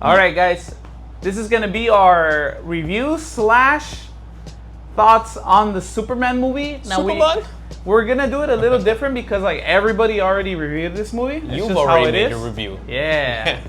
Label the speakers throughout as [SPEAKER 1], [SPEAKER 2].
[SPEAKER 1] All right, guys. This is going to be our review / thoughts on the Superman movie. Now we're going to do it a little different because like everybody already reviewed this movie. It's
[SPEAKER 2] You've
[SPEAKER 1] just
[SPEAKER 2] already
[SPEAKER 1] how it
[SPEAKER 2] made
[SPEAKER 1] is.
[SPEAKER 2] a review.
[SPEAKER 1] Yeah.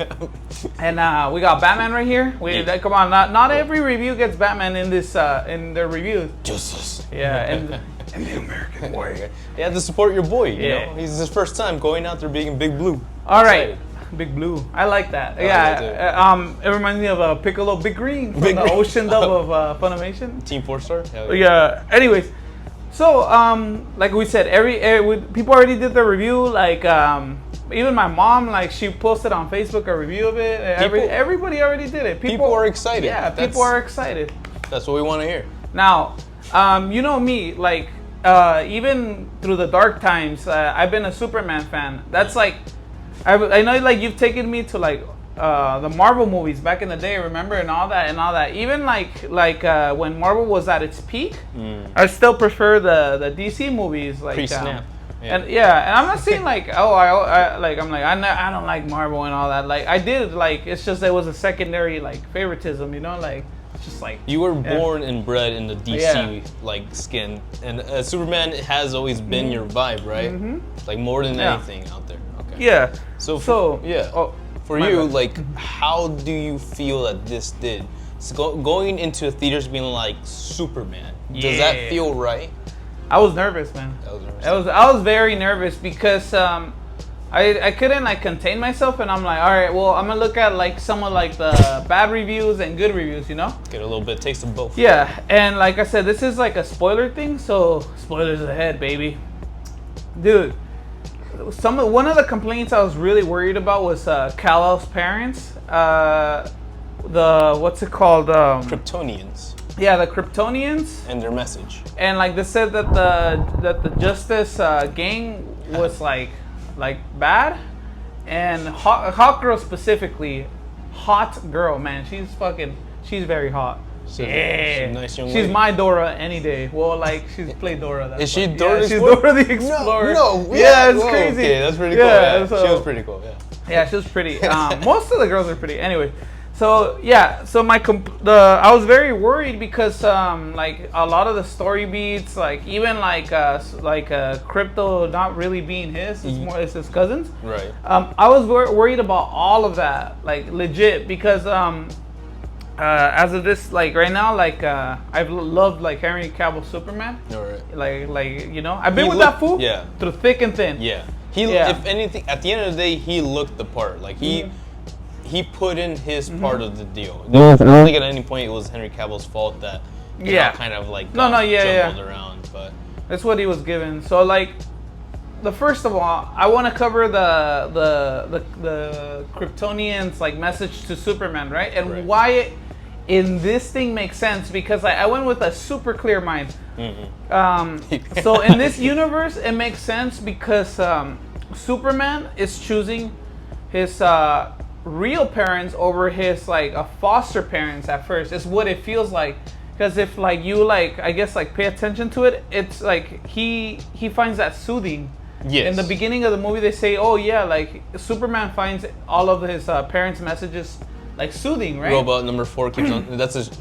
[SPEAKER 1] And we got Batman right here. Come on, not every review gets Batman in this in their reviews.
[SPEAKER 2] Justice.
[SPEAKER 1] Yeah, and the American way.
[SPEAKER 2] You have to support your boy, you know? He's his first time going out there being Big Blue.
[SPEAKER 1] All right. Big Blue. I like that. It reminds me of Piccolo Big Green from the Ocean dub of Funimation.
[SPEAKER 2] Team 4-star?
[SPEAKER 1] Yeah. Anyways, so like we said, people already did the review. Like even my mom, like she posted on Facebook a review of it. Everybody already did it.
[SPEAKER 2] People are excited.
[SPEAKER 1] Yeah, people are excited.
[SPEAKER 2] That's what we want to hear.
[SPEAKER 1] Now, you know me, like even through the dark times, I've been a Superman fan. That's like. I know, like you've taken me to like the Marvel movies back in the day, remember, and all that. Even like when Marvel was at its peak, I still prefer the DC movies, like
[SPEAKER 2] pre-snap.
[SPEAKER 1] And I'm not saying like I don't like Marvel and all that. Like I did, like it's just it was a secondary like favoritism, you know, like just like
[SPEAKER 2] you were born and bred in the DC like skin, and Superman has always been your vibe, right? Like more than anything out there. Okay.
[SPEAKER 1] Yeah.
[SPEAKER 2] So for you,
[SPEAKER 1] bad.
[SPEAKER 2] like, how do you feel that this did? So going into theaters being like Superman, does that feel right?
[SPEAKER 1] I was nervous, man. I was very nervous because I couldn't like contain myself, and I'm like, all right, well, I'm gonna look at like some of like the bad reviews and good reviews, you know?
[SPEAKER 2] Get a little bit taste of both.
[SPEAKER 1] Yeah, and like I said, this is like a spoiler thing, so spoilers ahead, baby. Dude. One of the complaints I was really worried about was Kal-El's parents. What's it called?
[SPEAKER 2] Kryptonians.
[SPEAKER 1] Yeah, the Kryptonians.
[SPEAKER 2] And their message.
[SPEAKER 1] And like they said that the Justice gang was like bad, and Hot Girl specifically, hot girl, man. She's very hot.
[SPEAKER 2] She's a nice young lady.
[SPEAKER 1] She's my Dora any day. Well, like she's played Dora. That's
[SPEAKER 2] Is she
[SPEAKER 1] why.
[SPEAKER 2] Dora?
[SPEAKER 1] Yeah, she's Dora the Explorer.
[SPEAKER 2] No.
[SPEAKER 1] Yeah, it's crazy.
[SPEAKER 2] Okay, that's pretty cool. Yeah, so, she was pretty cool.
[SPEAKER 1] Yeah, she was pretty. Most of the girls are pretty. Anyway, so yeah, so I was very worried because like a lot of the story beats, like even like Crypto not really being it's his cousins.
[SPEAKER 2] Right.
[SPEAKER 1] I was worried about all of that, like legit, because as of this, like right now, like I've loved like Henry Cavill Superman.
[SPEAKER 2] All right.
[SPEAKER 1] Like you know, I've been with that fool through thick and thin.
[SPEAKER 2] Yeah. If anything, at the end of the day, he looked the part. Like he put in his part of the deal. I don't think at any point it was Henry Cavill's fault that kind of like jumbled around, but
[SPEAKER 1] that's what he was given. So like, first of all, I want to cover the Kryptonians like message to Superman, right? And why it in this thing makes sense, because I went with a super clear mind. So in this universe, it makes sense because Superman is choosing his real parents over his like foster parents at first. It's what it feels like, because if like you like I guess like pay attention to it, it's like he finds that soothing. Yes. In the beginning of the movie, they say, "Oh yeah, like Superman finds all of his parents' messages like soothing, right?"
[SPEAKER 2] Robot number 4 keeps on.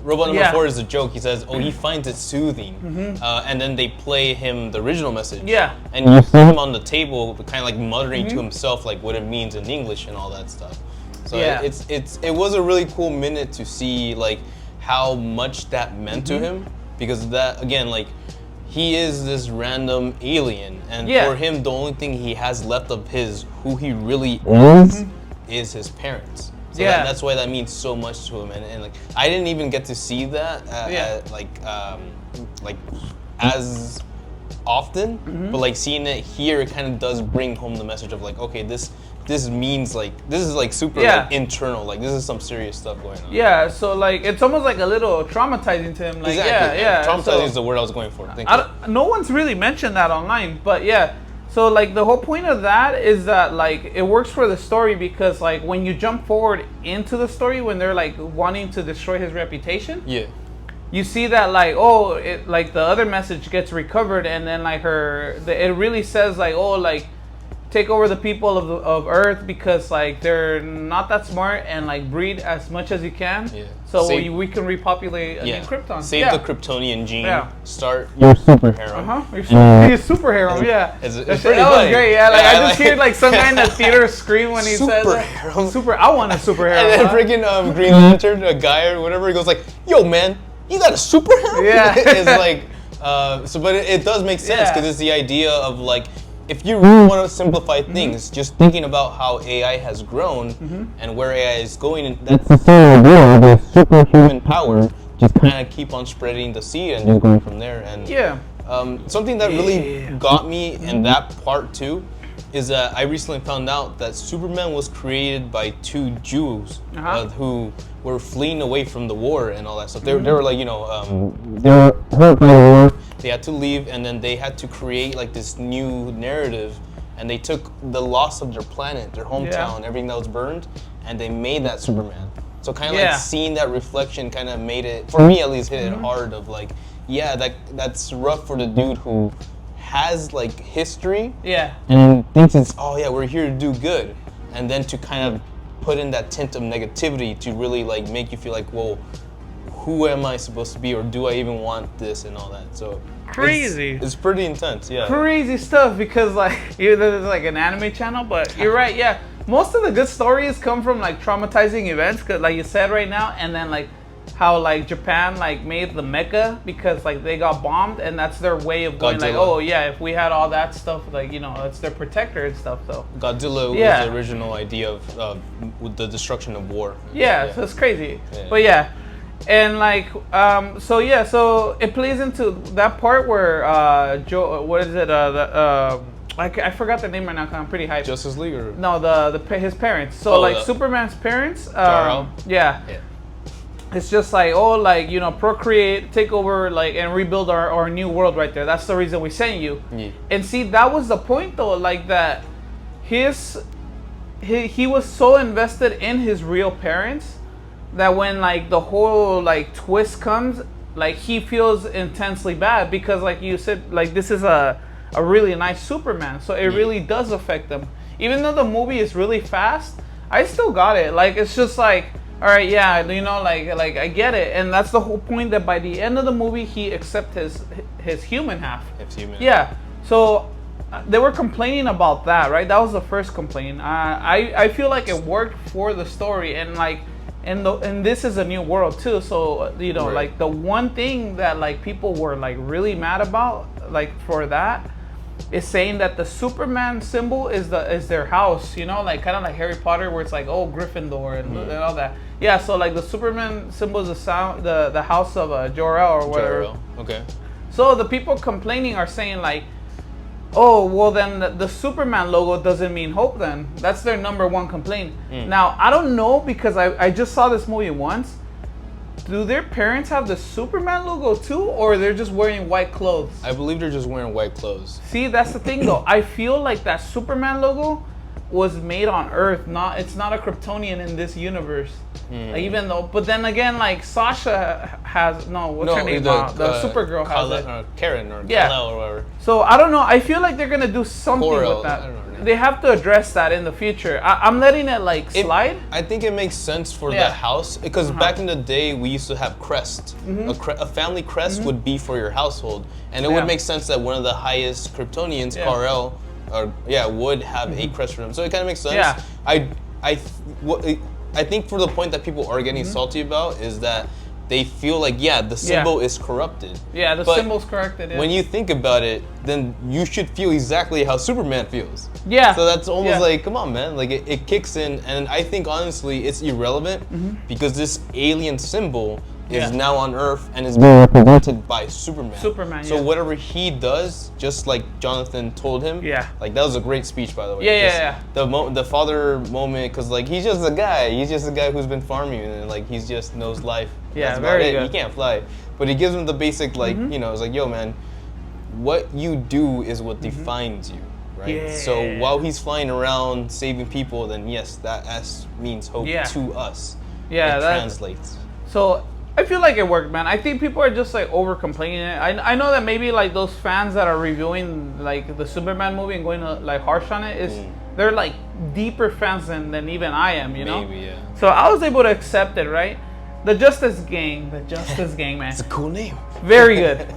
[SPEAKER 2] Robot number 4 is a joke. He says, "Oh, he finds it soothing," and then they play him the original message.
[SPEAKER 1] Yeah.
[SPEAKER 2] And you see him on the table, kind of like muttering to himself, like what it means in English and all that stuff. So it was a really cool minute to see like how much that meant to him, because that again like. He is this random alien, and for him, the only thing he has left of who he really is his parents. So that's why that means so much to him, and like I didn't even get to see that like as often, but like seeing it here, it kind of does bring home the message of like, okay, this means like this is like super like internal, like this is some serious stuff going on. Yeah,
[SPEAKER 1] so like it's almost like a little traumatizing to him. Like
[SPEAKER 2] traumatizing is the word I was going for.
[SPEAKER 1] No one's really mentioned that online, but yeah. So like the whole point of that is that like it works for the story, because like when you jump forward into the story, when they're like wanting to destroy his reputation, you see that like like the other message gets recovered, and then like it really says like, oh, like take over the people of Earth because like they're not that smart and like breed as much as you can.
[SPEAKER 2] Yeah.
[SPEAKER 1] So we can repopulate a new Krypton.
[SPEAKER 2] Save the Kryptonian gene.
[SPEAKER 1] Yeah.
[SPEAKER 2] Start your super harem.
[SPEAKER 1] Your super harem. Yeah.
[SPEAKER 2] It's
[SPEAKER 1] that
[SPEAKER 2] pretty
[SPEAKER 1] was
[SPEAKER 2] funny.
[SPEAKER 1] great. Yeah. Like I just hear like some guy in the theater scream when he says
[SPEAKER 2] harem.
[SPEAKER 1] Super. I want a super harem.
[SPEAKER 2] And then freaking Green Lantern, a guy or whatever, he goes like, "Yo, man, you got a super harem?"
[SPEAKER 1] Yeah.
[SPEAKER 2] It's like, but it does make sense because it's the idea of like, if you really want to simplify things, just thinking about how AI has grown and where AI is going, and that's the same idea of a superhuman power. Just kind of keep on spreading the seed and just going from there. And something that really got me in that part too is that I recently found out that Superman was created by two Jews who were fleeing away from the war and all that stuff. They were like, they were hurt by the war. They had to leave, and then they had to create like this new narrative, and they took the loss of their planet, their hometown, everything that was burned, and they made that Superman. So kind of like seeing that reflection kind of made it, for me at least, hit it hard of like, that's rough for the dude who has like history and thinks it's, we're here to do good, and then to kind of put in that tint of negativity to really like make you feel like, well, who am I supposed to be, or do I even want this and all that? So
[SPEAKER 1] crazy.
[SPEAKER 2] It's pretty intense,
[SPEAKER 1] Crazy stuff because like even though it's like an anime channel, but you're right, most of the good stories come from like traumatizing events, cause like you said right now, and then like how like Japan like made the mecha because like they got bombed, and that's their way of going like, oh yeah, if we had all that stuff, like it's their protector and stuff. So Godzilla was
[SPEAKER 2] the original idea of the destruction of war.
[SPEAKER 1] So it's crazy, but and like so it plays into that part where what is it I forgot the name right now because I'm pretty hyped.
[SPEAKER 2] Justice League or
[SPEAKER 1] no his parents. So Superman's parents. It's just like procreate, take over, like, and rebuild our new world right there. That's the reason we sent you. And see, that was the point though, like that he was so invested in his real parents that when like the whole like twist comes, like he feels intensely bad because like you said, like this is a really nice Superman, so it really does affect them. Even though the movie is really fast, I still got it. Like it's just like, all right, like I get it, and that's the whole point. That by the end of the movie, he accepts his human half. It's human. Yeah. So they were complaining about that, right? That was the first complaint. I feel like it worked for the story, and like, and this is a new world too. So like the one thing that like people were like really mad about, like for that, is saying that the Superman symbol is their house, like kind of like Harry Potter, where it's like, oh, Gryffindor and all that. Yeah, so like the Superman symbol is the house of Jor-El or whatever.
[SPEAKER 2] Jor-El. Okay.
[SPEAKER 1] So the people complaining are saying like, oh, well then the Superman logo doesn't mean hope then. That's their number one complaint. Now, I don't know because I just saw this movie once. Do their parents have the Superman logo too, or they're just wearing white clothes?
[SPEAKER 2] I believe they're just wearing white clothes.
[SPEAKER 1] See, that's the thing though. I feel like that Superman logo was made on Earth. It's not a Kryptonian in this universe. Like, even though, but then again, like Sasha has her name? The Supergirl has it.
[SPEAKER 2] Karen or Kal-El or whatever.
[SPEAKER 1] So I don't know. I feel like they're gonna do something with that.
[SPEAKER 2] I don't know.
[SPEAKER 1] They have to address that in the future. I'm letting it like slide.
[SPEAKER 2] I think it makes sense for the house because back in the day we used to have crests. A family crest would be for your household, and it would make sense that one of the highest Kryptonians, Kal-El, would have a crest for them. So it kind of makes sense. Yeah. I think for the point that people are getting salty about is that they feel like, the symbol is corrupted.
[SPEAKER 1] Yeah, the symbol's corrupted. Yeah.
[SPEAKER 2] When you think about it, then you should feel exactly how Superman feels.
[SPEAKER 1] Yeah.
[SPEAKER 2] So that's almost like, come on, man. Like, it kicks in, and I think, honestly, it's irrelevant because this alien symbol is now on Earth and is being represented by Superman. So whatever he does, just like Jonathan told him, like that was a great speech, by the way. The father moment, because like he's just a guy. He's just a guy who's been farming and like he's just knows life.
[SPEAKER 1] Yeah, very good.
[SPEAKER 2] He can't fly, but he gives him the basic like it's like, yo man, what you do is what defines you. Right?
[SPEAKER 1] Yeah.
[SPEAKER 2] So while he's flying around saving people, then yes, that S means hope to us.
[SPEAKER 1] Yeah,
[SPEAKER 2] it translates.
[SPEAKER 1] So I feel like it worked, man. I think people are just like over complaining it. I know that maybe like those fans that are reviewing like the Superman movie and going like harsh on it is they're like deeper fans than even I am, you know?
[SPEAKER 2] Maybe, yeah.
[SPEAKER 1] So I was able to accept it, right? The Justice Gang, man.
[SPEAKER 2] It's a cool name.
[SPEAKER 1] Very good.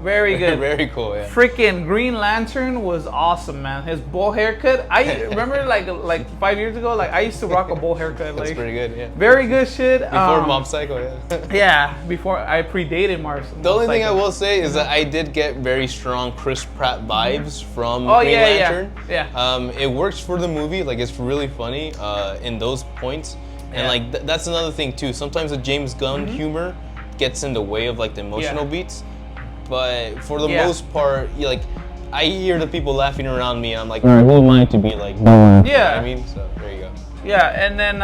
[SPEAKER 1] Very good.
[SPEAKER 2] Very cool, yeah.
[SPEAKER 1] Freaking Green Lantern was awesome, man. His bowl haircut. I remember like 5 years ago, like I used to rock a bowl haircut.
[SPEAKER 2] That's
[SPEAKER 1] like,
[SPEAKER 2] pretty good, yeah.
[SPEAKER 1] Very good shit.
[SPEAKER 2] Before Mob Psycho, yeah.
[SPEAKER 1] Yeah, before I predated Mars.
[SPEAKER 2] The only thing I will say is that I did get very strong Chris Pratt vibes from Green Lantern.
[SPEAKER 1] Yeah.
[SPEAKER 2] It works for the movie. Like, it's really funny in those points. And like that's another thing too. Sometimes the James Gunn humor gets in the way of like the emotional beats. But for the most part, like I hear the people laughing around me, and I'm like, alright, who am I to be like, yeah. You know what I mean? So there you go.
[SPEAKER 1] Yeah, and then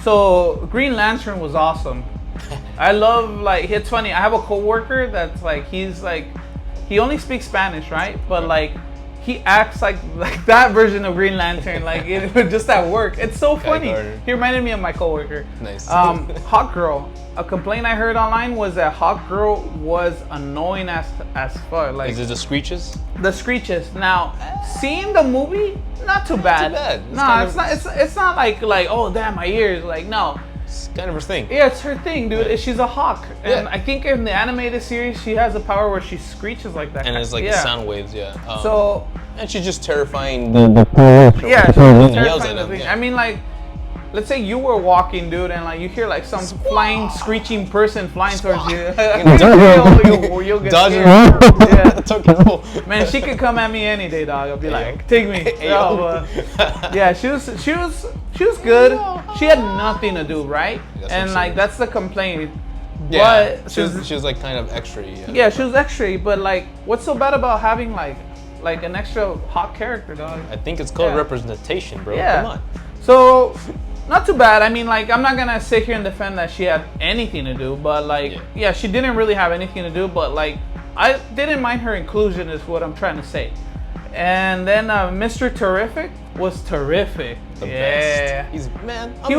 [SPEAKER 1] so Green Lantern was awesome. I love like it's funny. I have a coworker that's like he only speaks Spanish, right? But like he acts like that version of Green Lantern, like just at work. It's so funny. He reminded me of my coworker.
[SPEAKER 2] Nice.
[SPEAKER 1] Hawk Girl. A complaint I heard online was that Hawk Girl was annoying as fuck. Like,
[SPEAKER 2] is it the screeches?
[SPEAKER 1] The screeches. Now, seeing the movie, not too bad.
[SPEAKER 2] Not too
[SPEAKER 1] bad. It's not like oh damn my ears. Like no.
[SPEAKER 2] It's kind of her thing.
[SPEAKER 1] Yeah, it's her thing, dude. Yeah. She's a hawk, and I think in the animated series she has a power where she screeches like that.
[SPEAKER 2] And it's like sound waves,
[SPEAKER 1] so
[SPEAKER 2] and she's just terrifying
[SPEAKER 1] the yeah, she's terrifying the thing.
[SPEAKER 2] Yeah.
[SPEAKER 1] I mean, like, let's say you were walking, dude, and like you hear like some flying, screeching person flying towards you. You'll get
[SPEAKER 2] Dodge
[SPEAKER 1] scared. Yeah.
[SPEAKER 2] That's okay, cool.
[SPEAKER 1] Man, she could come at me any day, dog. I'll be like, take me. Yeah, she was good. She had nothing to do, right? And like that's the complaint.
[SPEAKER 2] Yeah,
[SPEAKER 1] but
[SPEAKER 2] she was like kind of extra.
[SPEAKER 1] Yeah, she was extra. But like, what's so bad about having like an extra hot character, dog?
[SPEAKER 2] I think it's called representation, bro.
[SPEAKER 1] Yeah.
[SPEAKER 2] Come on.
[SPEAKER 1] So, not too bad. I mean, like, I'm not gonna sit here and defend that she had anything to do, but like, yeah, she didn't really have anything to do. But like, I didn't mind her inclusion, is what I'm trying to say. And then Mr. Terrific was terrific.
[SPEAKER 2] The best. He's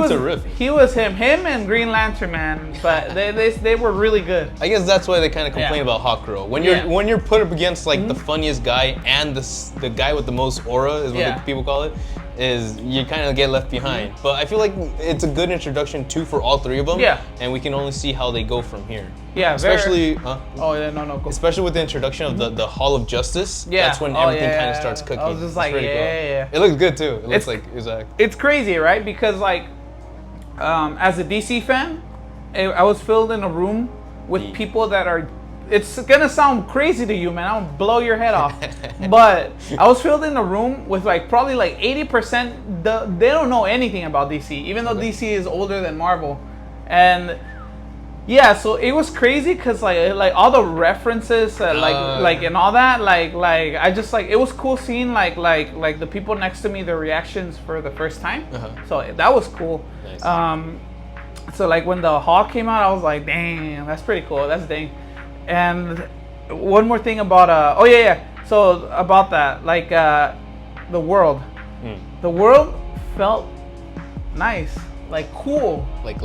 [SPEAKER 2] terrific.
[SPEAKER 1] He was him and Green Lantern, man. But they were really good.
[SPEAKER 2] I guess that's why they kind of complain about Hawk Girl. When you're put up against like the funniest guy and the guy with the most aura is what people call it, is you kind of get left behind. But I feel like it's a good introduction too for all three of them. Yeah. And we can only see how they go from here.
[SPEAKER 1] Yeah.
[SPEAKER 2] Especially.
[SPEAKER 1] Oh yeah, no. Go.
[SPEAKER 2] Especially with the introduction of the Hall of Justice. Yeah. That's when everything kind of starts cooking.
[SPEAKER 1] I was just like, yeah.
[SPEAKER 2] It looks good too. It looks like
[SPEAKER 1] it's crazy, right? Because like, as a DC fan, I was filled in a room with people that are. It's gonna sound crazy to you, man. I'll blow your head off. But I was filled in a room with like probably like 80%. They don't know anything about DC, even though DC is older than Marvel. And yeah, so it was crazy because like all the references, like and all that, like I just like it was cool seeing like the people next to me, their reactions for the first time. So that was cool. Nice. So like when the Hawk came out, I was like, damn, that's pretty cool. That's dang. And one more thing about so about that, like the world. The world felt nice, like cool,
[SPEAKER 2] like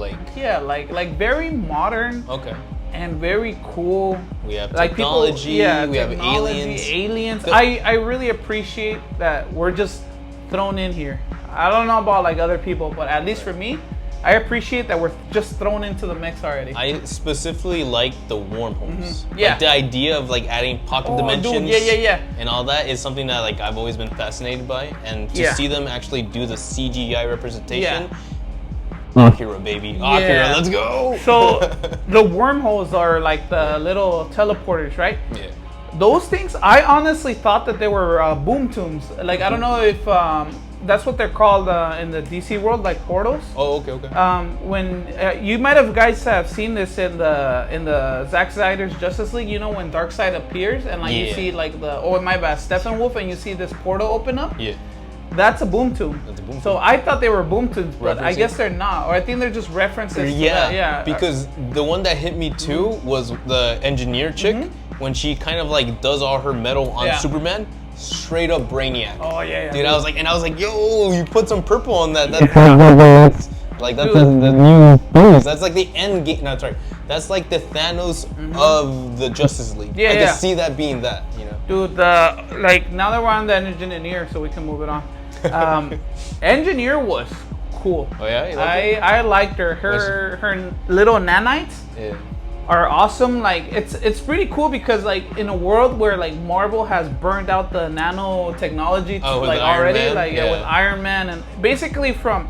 [SPEAKER 1] very modern.
[SPEAKER 2] Okay.
[SPEAKER 1] And very cool.
[SPEAKER 2] We have
[SPEAKER 1] like
[SPEAKER 2] technology. We have
[SPEAKER 1] aliens. I really appreciate that we're just thrown in here. I don't know about like other people, but at least for me, I appreciate that we're just thrown into the mix already.
[SPEAKER 2] I specifically like the wormholes.
[SPEAKER 1] Yeah.
[SPEAKER 2] Like the idea of like adding pocket dimensions.
[SPEAKER 1] Dude,
[SPEAKER 2] and all that is something that like I've always been fascinated by, and to see them actually do the CGI representation. Akira, baby. Akira, let's go.
[SPEAKER 1] So the wormholes are like the little teleporters, right?
[SPEAKER 2] Yeah.
[SPEAKER 1] Those things, I honestly thought that they were boom tombs. Like I don't know if that's what they're called in the DC world, like portals.
[SPEAKER 2] Oh, okay.
[SPEAKER 1] When you might have guys have seen this in the Zack Snyder's Justice League, you know, when Darkseid appears and like you see like Steppenwolf, and you see this portal open up.
[SPEAKER 2] Yeah.
[SPEAKER 1] That's a boom tomb. So I thought they were boom tombs, but I guess they're not. Or I think they're just references to that. Yeah.
[SPEAKER 2] Because the one that hit me too was the engineer chick when she kind of like does all her metal on Superman. Straight up Brainiac.
[SPEAKER 1] Oh yeah.
[SPEAKER 2] Dude, I was like, yo, you put some purple on that. Like that's the new Thanos. That's like the end game. No, sorry. That's like the Thanos of the Justice League. I can see that being that, you know.
[SPEAKER 1] Dude, like now that we're on the engineer, so we can move it on. Engineer was cool.
[SPEAKER 2] Oh yeah, you like
[SPEAKER 1] I liked her. Her little nanites.
[SPEAKER 2] Yeah.
[SPEAKER 1] Are awesome. Like it's pretty cool because like in a world where like Marvel has burned out the nanotechnology like already, with Iron Man and basically from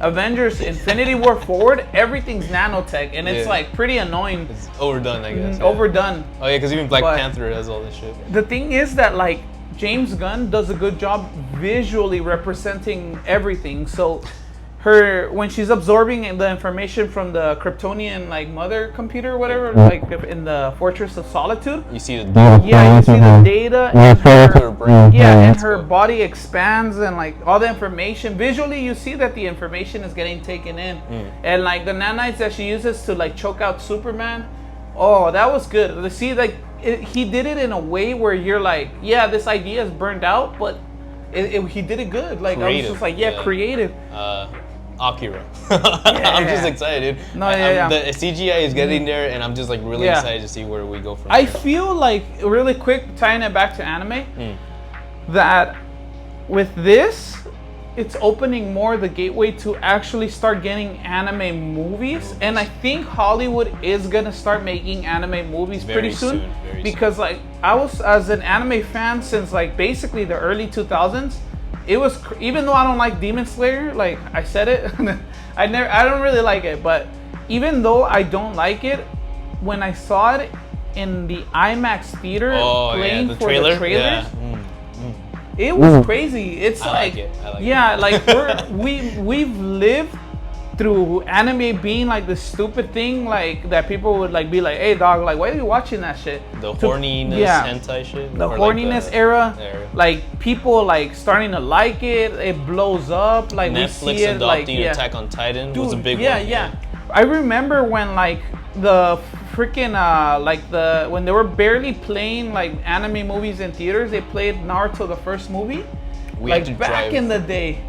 [SPEAKER 1] Avengers Infinity War forward, everything's nanotech and it's like pretty annoying.
[SPEAKER 2] It's overdone, I guess.
[SPEAKER 1] Overdone.
[SPEAKER 2] Oh yeah, because even Black Panther has all this shit.
[SPEAKER 1] The thing is that like James Gunn does a good job visually representing everything. So when she's absorbing the information from the Kryptonian like mother computer or whatever, like in the Fortress of Solitude,
[SPEAKER 2] you see the data.
[SPEAKER 1] Yeah, you see the data and her brain. Yeah, and her body expands and like all the information. Visually, you see that the information is getting taken in, and like the nanites that she uses to like choke out Superman. Oh, that was good. To see like he did it in a way where you're like, yeah, this idea is burned out, but he did it good. Like creative. I was just like, creative.
[SPEAKER 2] Akira. I'm just excited. The CGI is getting there, and I'm just like really excited to see where we go from
[SPEAKER 1] there. I feel like, really quick, tying it back to anime, that with this, it's opening more the gateway to actually start getting anime movies. And I think Hollywood is gonna start making anime movies pretty soon. Because like I was as an anime fan since like basically the early 2000s. It was, even though I don't like Demon Slayer, like I said it, I don't really like it. But even though I don't like it, when I saw it in the IMAX theater playing the trailers, it was crazy. It's like we've lived through anime being like the stupid thing, like that people would like be like, hey dog, like why are you watching that shit?
[SPEAKER 2] The horniness hentai shit.
[SPEAKER 1] The horniness like era. Like people like starting to like it. It blows up. Like
[SPEAKER 2] Netflix
[SPEAKER 1] we see it
[SPEAKER 2] adopting Attack on Titan was a big one.
[SPEAKER 1] Yeah. I remember when like the freaking when they were barely playing like anime movies in theaters, they played Naruto the first movie. Back in the day.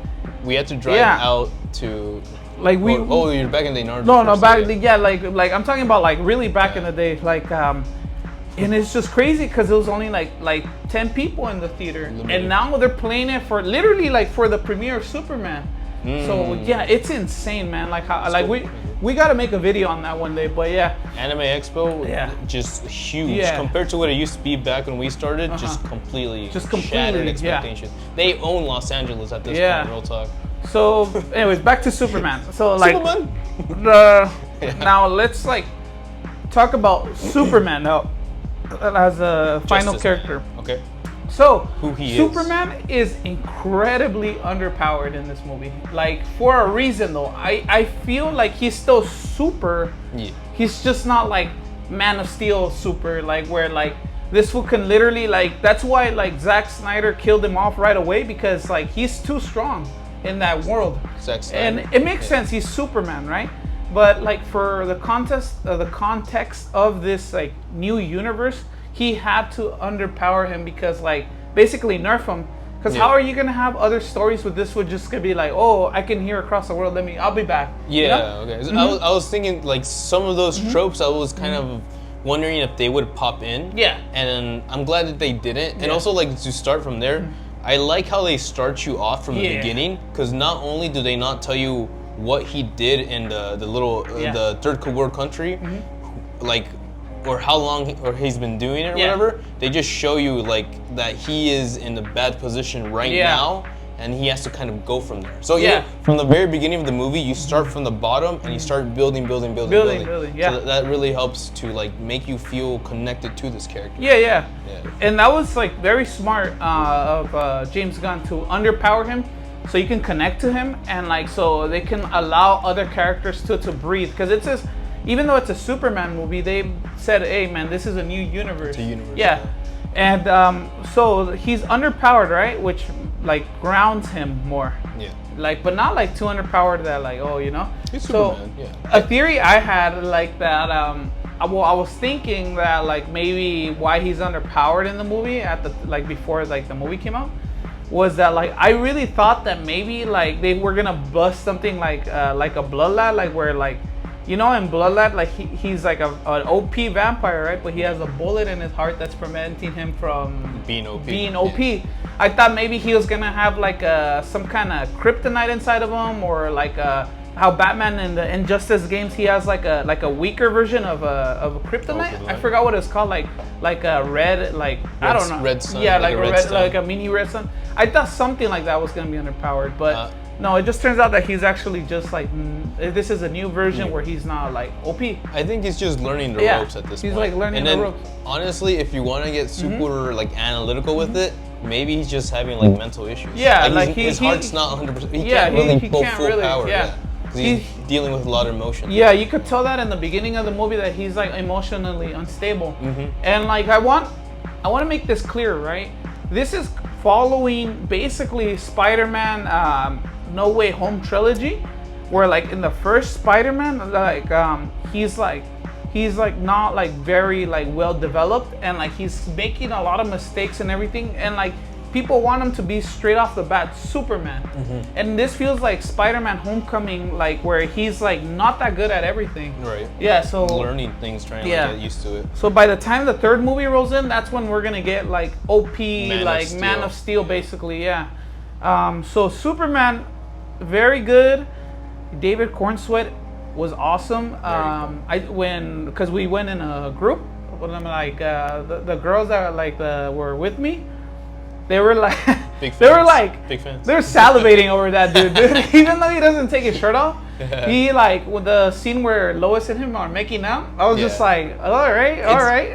[SPEAKER 2] We had to drive out to
[SPEAKER 1] like we.
[SPEAKER 2] Oh, you're back in the Naruto.
[SPEAKER 1] No, back. Yeah, like I'm talking about like really back in the day, like and it's just crazy because it was only like 10 people in the theater, and now they're playing it for literally like for the premiere of Superman. So yeah, it's insane, man. Like how we got to make a video on that one day, but yeah.
[SPEAKER 2] Anime Expo, just huge compared to what it used to be back when we started. Just completely shattered expectations. They own Los Angeles at this point. Real talk.
[SPEAKER 1] So, anyways, back to Superman. So, like, now let's like talk about Superman now as a final character.
[SPEAKER 2] Okay.
[SPEAKER 1] So, Superman is incredibly underpowered in this movie. Like, for a reason though. I feel like he's still super. Yeah. He's just not like Man of Steel super, like where like this fool can literally like. That's why like Zack Snyder killed him off right away because like he's too strong in that world. And it makes sense. He's Superman, right? But like for the context of this like new universe, he had to underpower him because like basically nerf him. Because how are you gonna have other stories with this? Would just gonna be like, oh, I can hear across the world. I'll be back.
[SPEAKER 2] Yeah. You know? Okay. So I was thinking like some of those tropes. I was kind of wondering if they would pop in. Yeah. And I'm glad that they didn't. And also like to start from there. I like how they start you off from the beginning, because not only do they not tell you what he did in the third world country, like, or how long or he's been doing it or whatever. They just show you like that he is in a bad position right now, and he has to kind of go from there. So from the very beginning of the movie, you start from the bottom and you start building. So that really helps to like make you feel connected to this character.
[SPEAKER 1] Yeah. And that was like very smart of James Gunn to underpower him, so you can connect to him and like so they can allow other characters to breathe. Because it says, even though it's a Superman movie, they said, hey man, this is a new universe.
[SPEAKER 2] It's a universe.
[SPEAKER 1] Yeah. And so he's underpowered, right? Which like grounds him more. Yeah. Like, but not like too underpowered that like, oh, you know.
[SPEAKER 2] He's
[SPEAKER 1] so
[SPEAKER 2] Superman,
[SPEAKER 1] a theory I had like that. I was thinking that like maybe why he's underpowered in the movie at the like before like the movie came out was that like I really thought that maybe like they were gonna bust something like a Bloodlad, like where like, you know, in Bloodlad, like he's like an OP vampire, right? But he has a bullet in his heart that's preventing him from
[SPEAKER 2] being OP.
[SPEAKER 1] Yeah. I thought maybe he was gonna have like some kind of kryptonite inside of him, or like how Batman in the Injustice games, he has like a weaker version of a kryptonite. I forgot what it's called, like a red, like I don't know.
[SPEAKER 2] Red sun.
[SPEAKER 1] Yeah, like a red, like a mini red sun. I thought something like that was gonna be underpowered, but no, it just turns out that he's actually just like this is a new version where he's not like OP.
[SPEAKER 2] I think he's just learning the ropes at this point.
[SPEAKER 1] He's like learning the ropes.
[SPEAKER 2] Honestly, if you want to get super like analytical with it, maybe he's just having like mental issues.
[SPEAKER 1] Yeah,
[SPEAKER 2] like his heart's not 100%. He can't really pull full power. Yeah. He's dealing with a lot of emotion.
[SPEAKER 1] Yeah, you could tell that in the beginning of the movie that he's like emotionally unstable. And like I want to make this clear, right? This is following basically Spider-Man No Way Home trilogy, where like in the first Spider-Man, like he's like not like very like well developed, and like he's making a lot of mistakes and everything, and like people want him to be straight off the bat Superman. And this feels like Spider-Man Homecoming, like where he's like not that good at everything.
[SPEAKER 2] Right.
[SPEAKER 1] Yeah, so
[SPEAKER 2] learning things, trying to get used to it.
[SPEAKER 1] So by the time the third movie rolls in, that's when we're gonna get like OP, Man of Steel basically, yeah. So Superman, very good. David Cornsweet was awesome. Because we went in a group, but I'm like the girls that like were with me, they were like
[SPEAKER 2] big fans. Big fans.
[SPEAKER 1] They're salivating over that dude. Even though he doesn't take his shirt off, he like with the scene where Lois and him are making out. I was just like, all right.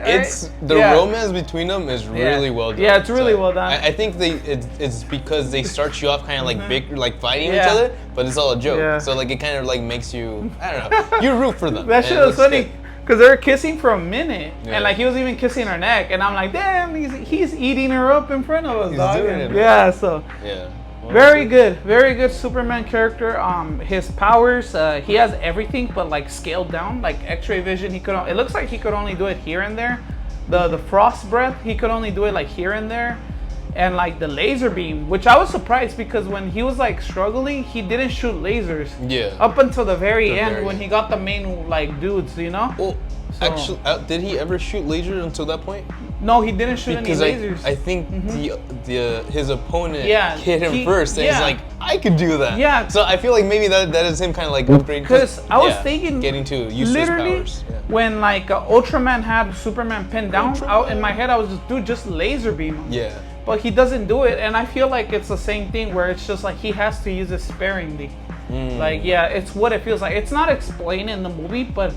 [SPEAKER 2] It's the romance between them is really well done.
[SPEAKER 1] Yeah, it's really well done.
[SPEAKER 2] I think it's because they start you off kind of like big, like fighting each other, but it's all a joke.
[SPEAKER 1] Yeah.
[SPEAKER 2] So like it kind of like makes you, I don't know, you root for them.
[SPEAKER 1] That shit was funny. Because they were kissing for a minute, and like he was even kissing her neck, and I'm like, damn, he's eating her up in front of us,
[SPEAKER 2] he's
[SPEAKER 1] dog.
[SPEAKER 2] Doing it,
[SPEAKER 1] yeah, so very good Superman character. His powers, he has everything, but like scaled down, like X-ray vision. It looks like he could only do it here and there. The frost breath, he could only do it like here and there. And like the laser beam, which I was surprised because when he was like struggling, he didn't shoot lasers. Yeah. Up until the very end when he got the main like dudes, you know.
[SPEAKER 2] Well, actually, did he ever shoot lasers until that point?
[SPEAKER 1] No, he didn't shoot any lasers.
[SPEAKER 2] I think his opponent hit him first, and he's like, I could do that. Yeah. So I feel like maybe that is him kind of like upgrading.
[SPEAKER 1] Because I was thinking,
[SPEAKER 2] getting to use his powers. Yeah.
[SPEAKER 1] When like Ultraman had Superman pinned down, in my head I was just, dude, just laser beam him. Yeah. But he doesn't do it, and I feel like it's the same thing where it's just like he has to use it sparingly. Like, it's what it feels like. It's not explained in the movie, but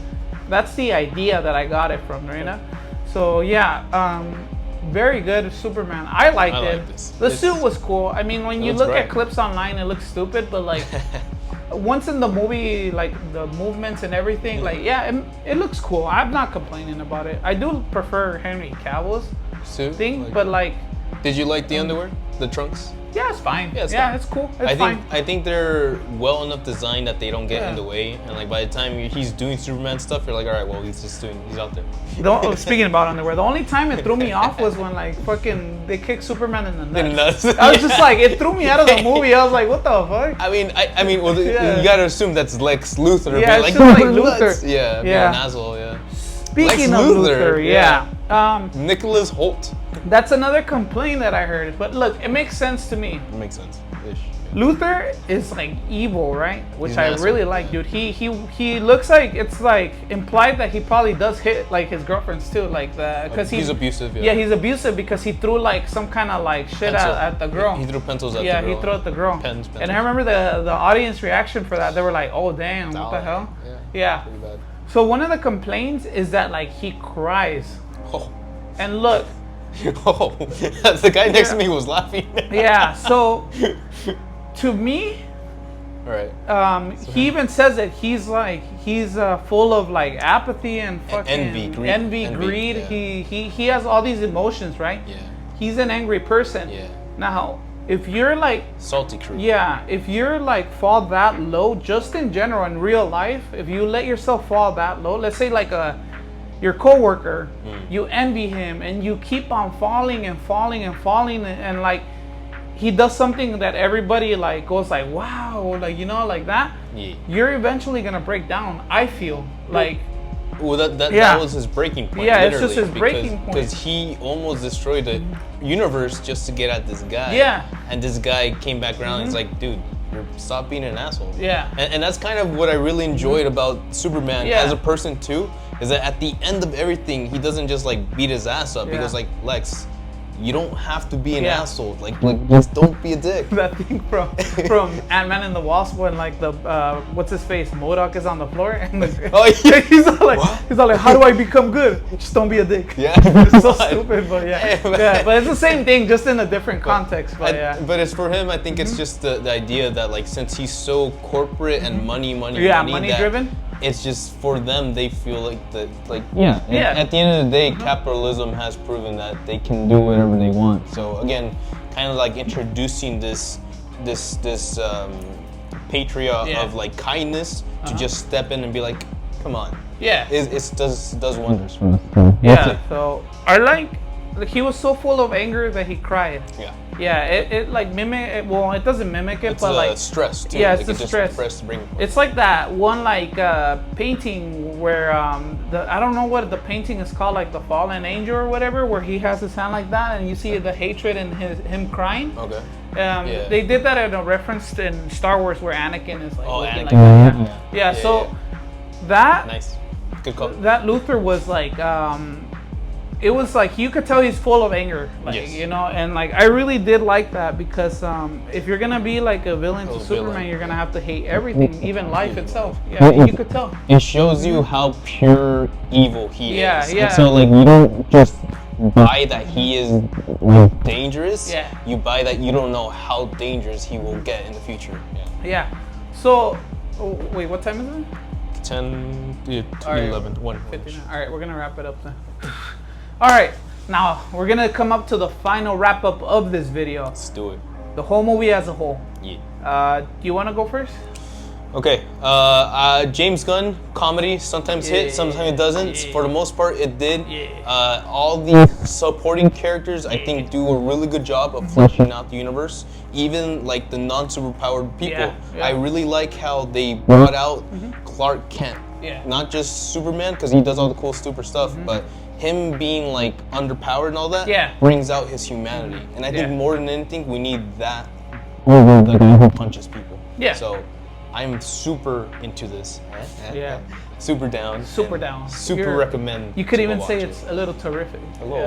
[SPEAKER 1] that's the idea that I got it from, right? So very good Superman. I liked it. The suit was cool. I mean, when you look at clips online, it looks stupid, but like once in the movie, like the movements and everything, like it looks cool. I'm not complaining about it. I do prefer Henry Cavill's thing, but like.
[SPEAKER 2] Did you like the underwear? The trunks?
[SPEAKER 1] Yeah, it's fine.
[SPEAKER 2] Yeah,
[SPEAKER 1] it's cool. It's fine.
[SPEAKER 2] I think they're well enough designed that they don't get in the way, and like by the time he's doing Superman stuff, you're like, all right, well he's out there.
[SPEAKER 1] Speaking about underwear, the only time it threw me off was when like fucking they kicked Superman in the nuts. I was just like, it threw me out of the movie. I was like, what the fuck?
[SPEAKER 2] I mean, well, you gotta assume that's Lex Luthor.
[SPEAKER 1] Yeah,
[SPEAKER 2] it's
[SPEAKER 1] like Luthor.
[SPEAKER 2] Yeah, being an asshole. Yeah.
[SPEAKER 1] Speaking
[SPEAKER 2] Lex
[SPEAKER 1] of Luthor,
[SPEAKER 2] Nicholas Hoult.
[SPEAKER 1] That's another complaint that I heard. But look, it makes sense to me.
[SPEAKER 2] It makes sense.
[SPEAKER 1] Luther is like evil, right? Which I really like, dude. He looks like it's like implied that he probably does hit like his girlfriends too, like because
[SPEAKER 2] he's abusive.
[SPEAKER 1] Yeah, he's abusive because he threw like some kind of like shit at the girl.
[SPEAKER 2] He threw pencils at the girl.
[SPEAKER 1] Yeah, he threw at the girl.
[SPEAKER 2] Pens.
[SPEAKER 1] And I remember the audience reaction for that. They were like, "Oh damn, what the hell?" Yeah. Pretty bad. So one of the complaints is that like he cries. Oh. And look.
[SPEAKER 2] Oh, the guy next to me was laughing.
[SPEAKER 1] Yeah, so to me, he even says that he's full of like apathy and fucking envy, greed. Yeah. He has all these emotions, right? Yeah. He's an angry person. Yeah. Now, if you're like
[SPEAKER 2] salty crew.
[SPEAKER 1] Yeah, if you're like fall that low, just in general in real life, if you let yourself fall that low, let's say like your coworker, you envy him and you keep on falling and like he does something that everybody like goes like, wow, like, you know, like that, you're eventually gonna break down. I feel like.
[SPEAKER 2] Well, that was his breaking point.
[SPEAKER 1] Yeah, it's just his breaking point.
[SPEAKER 2] Because he almost destroyed the universe just to get at this guy.
[SPEAKER 1] Yeah.
[SPEAKER 2] And this guy came back around and it's like, dude, stop being an asshole.
[SPEAKER 1] Yeah.
[SPEAKER 2] And that's kind of what I really enjoyed about Superman as a person too, is that at the end of everything, he doesn't just like beat his ass up. He goes like, Lex, you don't have to be an asshole. Like just don't be a dick.
[SPEAKER 1] That thing from Ant-Man and the Wasp when like the what's his face, MODOK is on the floor and he's all like, how do I become good? Just don't be a dick.
[SPEAKER 2] Yeah,
[SPEAKER 1] it's so stupid, but but it's the same thing, just in a different context. But
[SPEAKER 2] it's for him. I think it's just the idea that like since he's so corporate and money
[SPEAKER 1] driven.
[SPEAKER 2] It's just for them, they feel like at the end of the day, capitalism has proven that they can do whatever they want. So again, kind of like introducing this patriot of like kindness to just step in and be like, come on.
[SPEAKER 1] Yeah.
[SPEAKER 2] It does wonders for us.
[SPEAKER 1] Yeah. So I like he was so full of anger that he cried.
[SPEAKER 2] Yeah.
[SPEAKER 1] Yeah, it like mimic. Well, it doesn't mimic it,
[SPEAKER 2] it's
[SPEAKER 1] but like
[SPEAKER 2] stress too.
[SPEAKER 1] Yeah, it's the stress. It's like that one like painting where I don't know what the painting is called, like the Fallen Angel or whatever, where he has his hand like that, and you see the hatred in him crying.
[SPEAKER 2] Okay.
[SPEAKER 1] They did that in a reference in Star Wars where Anakin is like
[SPEAKER 2] Anakin.
[SPEAKER 1] like that. Yeah. So that
[SPEAKER 2] nice. Good call.
[SPEAKER 1] That Luthor was like. It was like you could tell he's full of anger, like you know, and like I really did like that because if you're gonna be like a villain to Superman, you're gonna have to hate everything, even life itself. Yeah, you could tell.
[SPEAKER 2] It shows you how pure evil he is.
[SPEAKER 1] Yeah.
[SPEAKER 2] And so like you don't just buy that he is like dangerous.
[SPEAKER 1] Yeah.
[SPEAKER 2] You buy that you don't know how dangerous he will get in the future.
[SPEAKER 1] Yeah. So, wait, what time is it?
[SPEAKER 2] 10, 11, 1.
[SPEAKER 1] All right, we're gonna wrap it up then. All right, now we're gonna come up to the final wrap up of this video.
[SPEAKER 2] Let's do it.
[SPEAKER 1] The whole movie as a whole.
[SPEAKER 2] Yeah.
[SPEAKER 1] Do you want to go first?
[SPEAKER 2] Okay. James Gunn comedy sometimes hits, sometimes it doesn't. For the most part, it did. All the supporting characters, I think, do a really good job of fleshing out the universe. Even like the non-superpowered people. I really like how they brought out Clark Kent. Not just Superman, because he does all the cool super stuff, but him being like underpowered and all that brings out his humanity. And I think more than anything, we need that over the guy who punches people. So I'm super into this. Super down.
[SPEAKER 1] Super down.
[SPEAKER 2] Super recommend.
[SPEAKER 1] You could even say it's a little terrific.
[SPEAKER 2] A little.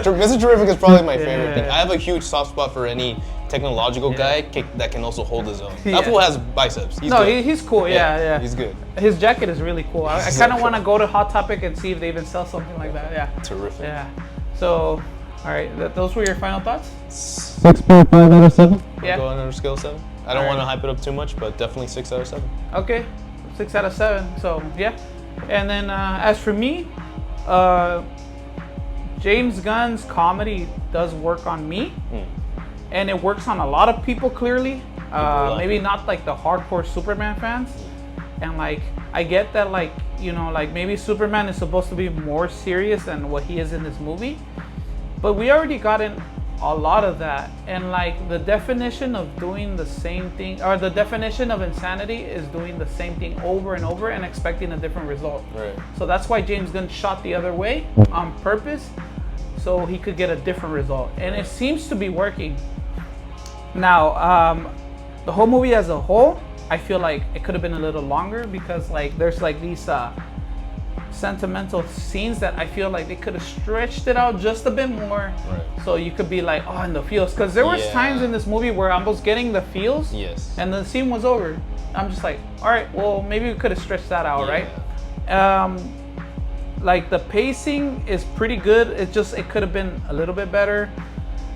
[SPEAKER 2] Mr. Terrific is probably my favorite thing. I have a huge soft spot for any technological guy that can also hold his own. That fool has biceps.
[SPEAKER 1] He's cool. Yeah.
[SPEAKER 2] He's good.
[SPEAKER 1] His jacket is really cool. I kind of want to go to Hot Topic and see if they even sell something like that. Yeah.
[SPEAKER 2] Terrific.
[SPEAKER 1] Yeah. So, all right. Those were your final thoughts?
[SPEAKER 2] 6.5 out of 7.
[SPEAKER 1] Yeah.
[SPEAKER 2] Go on a scale of 7. I don't want to hype it up too much, but definitely 6 out of 7.
[SPEAKER 1] Okay. 6 out of 7. So, yeah. And then as for me, James Gunn's comedy does work on me. And it works on a lot of people, clearly. Maybe not like the hardcore Superman fans. And like, I get that, like, you know, like maybe Superman is supposed to be more serious than what he is in this movie. But we already gotten a lot of that. And like the definition of doing the same thing, or the definition of insanity is doing the same thing over and over and expecting a different result.
[SPEAKER 2] Right.
[SPEAKER 1] So that's why James Gunn shot the other way on purpose, so he could get a different result. And it seems to be working. Now, the whole movie as a whole, I feel like it could have been a little longer because like there's like these sentimental scenes that I feel like they could have stretched it out just a bit more, so you could be like, oh, in the feels, because there was times in this movie where I was getting the feels, and the scene was over. I'm just like, all right, well, maybe we could have stretched that out, right? Like the pacing is pretty good. It could have been a little bit better.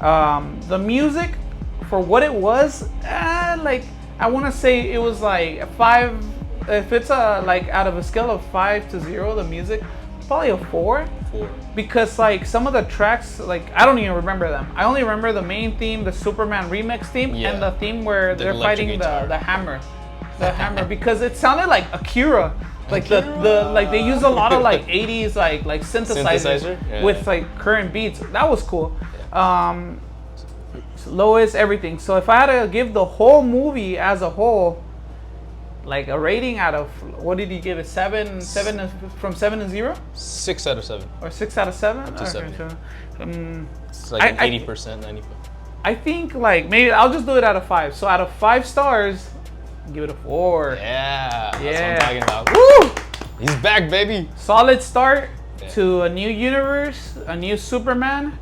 [SPEAKER 1] The music, for what it was, like I want to say it was like a 5. If it's like out of a scale of 5 to 0, the music, probably a 4. Because like some of the tracks, like I don't even remember them. I only remember the main theme, the Superman remix theme, and the theme where they're fighting the hammer, because it sounded like Akira. Like the like they use a lot of like 80s like synthesizers with like current beats. That was cool. lowest, everything. So if I had to give the whole movie as a whole, like a rating out of, what did he give it? Seven, from 7 to 0?
[SPEAKER 2] 6 out of 7.
[SPEAKER 1] Or 6 out of 7?
[SPEAKER 2] Up to 7.
[SPEAKER 1] So,
[SPEAKER 2] it's like an 80%, 95%.
[SPEAKER 1] I think like maybe I'll just do it out of 5. So out of 5 stars, give it a 4.
[SPEAKER 2] Yeah, that's
[SPEAKER 1] yeah.
[SPEAKER 2] what I'm talking about. Woo! He's back, baby.
[SPEAKER 1] Solid start to a new universe, a new Superman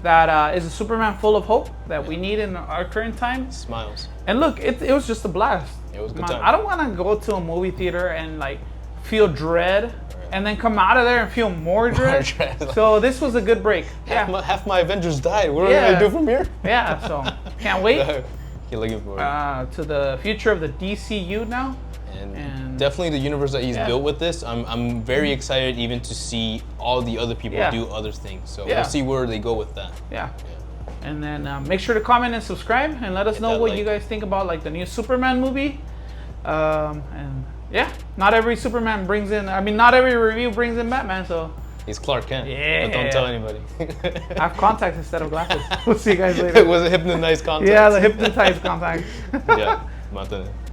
[SPEAKER 1] that is a Superman full of hope that we need in our current time.
[SPEAKER 2] Smiles.
[SPEAKER 1] And look, it was just a blast.
[SPEAKER 2] It was a good time.
[SPEAKER 1] I don't want to go to a movie theater and like feel dread and then come out of there and feel more dread. So this was a good break.
[SPEAKER 2] Half my Avengers died. What are we gonna do from here?
[SPEAKER 1] Yeah, so can't wait.
[SPEAKER 2] You're looking forward
[SPEAKER 1] to the future of the DCU now.
[SPEAKER 2] And definitely the universe that he's built with this. I'm very excited even to see all the other people do other things. So we'll see where they go with that.
[SPEAKER 1] Yeah. And then make sure to comment and subscribe and let us know what you guys think about like the new Superman movie. And yeah, not every Superman brings in, not every review brings in Batman, so.
[SPEAKER 2] He's Clark Kent.
[SPEAKER 1] Yeah.
[SPEAKER 2] But don't tell anybody.
[SPEAKER 1] I have contacts instead of glasses. We'll see you guys later.
[SPEAKER 2] Was it hypnotized contacts?
[SPEAKER 1] Yeah, the hypnotized contacts.
[SPEAKER 2] Yeah, mátane.